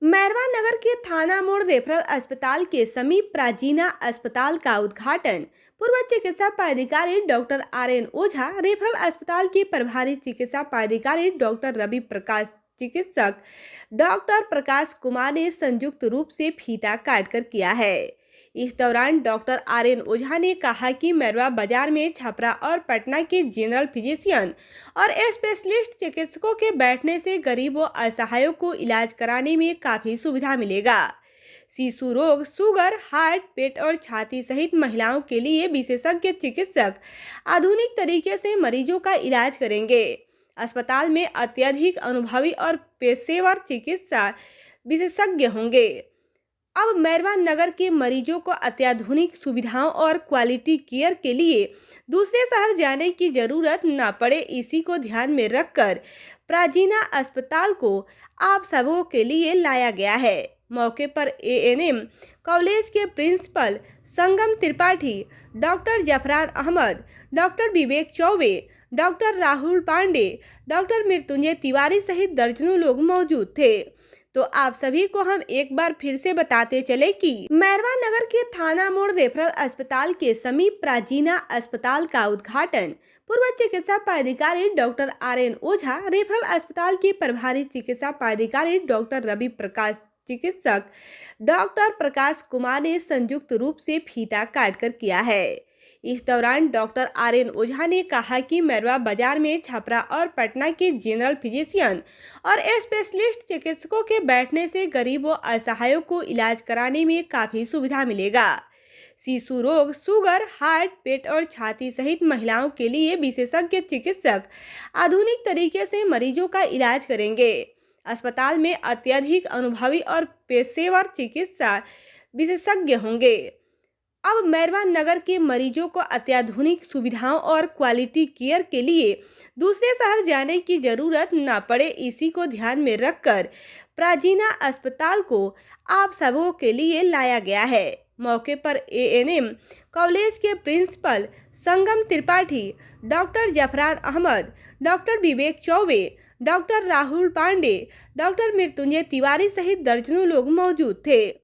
मैरवा नगर के थाना मोड़ रेफरल अस्पताल के समीप प्राचीना अस्पताल का उद्घाटन पूर्व चिकित्सा पदाधिकारी डॉक्टर आर.एन. ओझा, रेफरल अस्पताल के प्रभारी चिकित्सा पदाधिकारी डॉक्टर रवि प्रकाश, चिकित्सक डॉक्टर प्रकाश कुमार ने संयुक्त रूप से फीता काटकर किया है। इस दौरान डॉक्टर आर.एन. ओझा ने कहा कि मैरवा बाजार में छपरा और पटना के जनरल फिजिशियन और स्पेशलिस्ट चिकित्सकों के बैठने से गरीबों असहायों को इलाज कराने में काफी सुविधा मिलेगा। शिशु रोग, शुगर, हार्ट, पेट और छाती सहित महिलाओं के लिए विशेषज्ञ चिकित्सक आधुनिक तरीके से मरीजों का इलाज करेंगे। अस्पताल में अत्यधिक अनुभवी और पेशेवर चिकित्सा विशेषज्ञ होंगे। अब मैरवा नगर के मरीजों को अत्याधुनिक सुविधाओं और क्वालिटी केयर के लिए दूसरे शहर जाने की जरूरत न पड़े। इसी को ध्यान में रखकर प्राचीना अस्पताल को आप सबों के लिए लाया गया है। मौके पर एएनएम कॉलेज के प्रिंसिपल संगम त्रिपाठी, डॉक्टर जफरान अहमद, डॉक्टर विवेक चौबे, डॉक्टर राहुल पांडे, डॉक्टर मृत्युंजय तिवारी सहित दर्जनों लोग मौजूद थे। तो आप सभी को हम एक बार फिर से बताते चले कि मैरवा नगर के थाना मोड़ रेफरल अस्पताल के समीप प्राचीना अस्पताल का उद्घाटन पूर्व चिकित्सा पदाधिकारी डॉक्टर आर.एन. ओझा, रेफरल अस्पताल के प्रभारी चिकित्सा पदाधिकारी डॉक्टर रवि प्रकाश, चिकित्सक डॉक्टर प्रकाश कुमार ने संयुक्त रूप से फीता काटकर किया है। इस दौरान डॉक्टर आर.एन. ओझा ने कहा कि मैरवा बाजार में छपरा और पटना के जनरल फिजिशियन और स्पेशलिस्ट चिकित्सकों के बैठने से गरीबों असहायों को इलाज कराने में काफी सुविधा मिलेगा। शिशु रोग, शुगर, हार्ट, पेट और छाती सहित महिलाओं के लिए विशेषज्ञ चिकित्सक आधुनिक तरीके से मरीजों का इलाज करेंगे। अस्पताल में अत्यधिक अनुभवी और पेशेवर चिकित्सा विशेषज्ञ होंगे। अब मैरवा नगर के मरीजों को अत्याधुनिक सुविधाओं और क्वालिटी केयर के लिए दूसरे शहर जाने की जरूरत न पड़े। इसी को ध्यान में रखकर प्राचीना अस्पताल को आप सबों के लिए लाया गया है। मौके पर एएनएम कॉलेज के प्रिंसिपल संगम त्रिपाठी, डॉक्टर जफरान अहमद, डॉक्टर विवेक चौबे, डॉक्टर राहुल पांडे, डॉक्टर मृत्युंजय तिवारी सहित दर्जनों लोग मौजूद थे।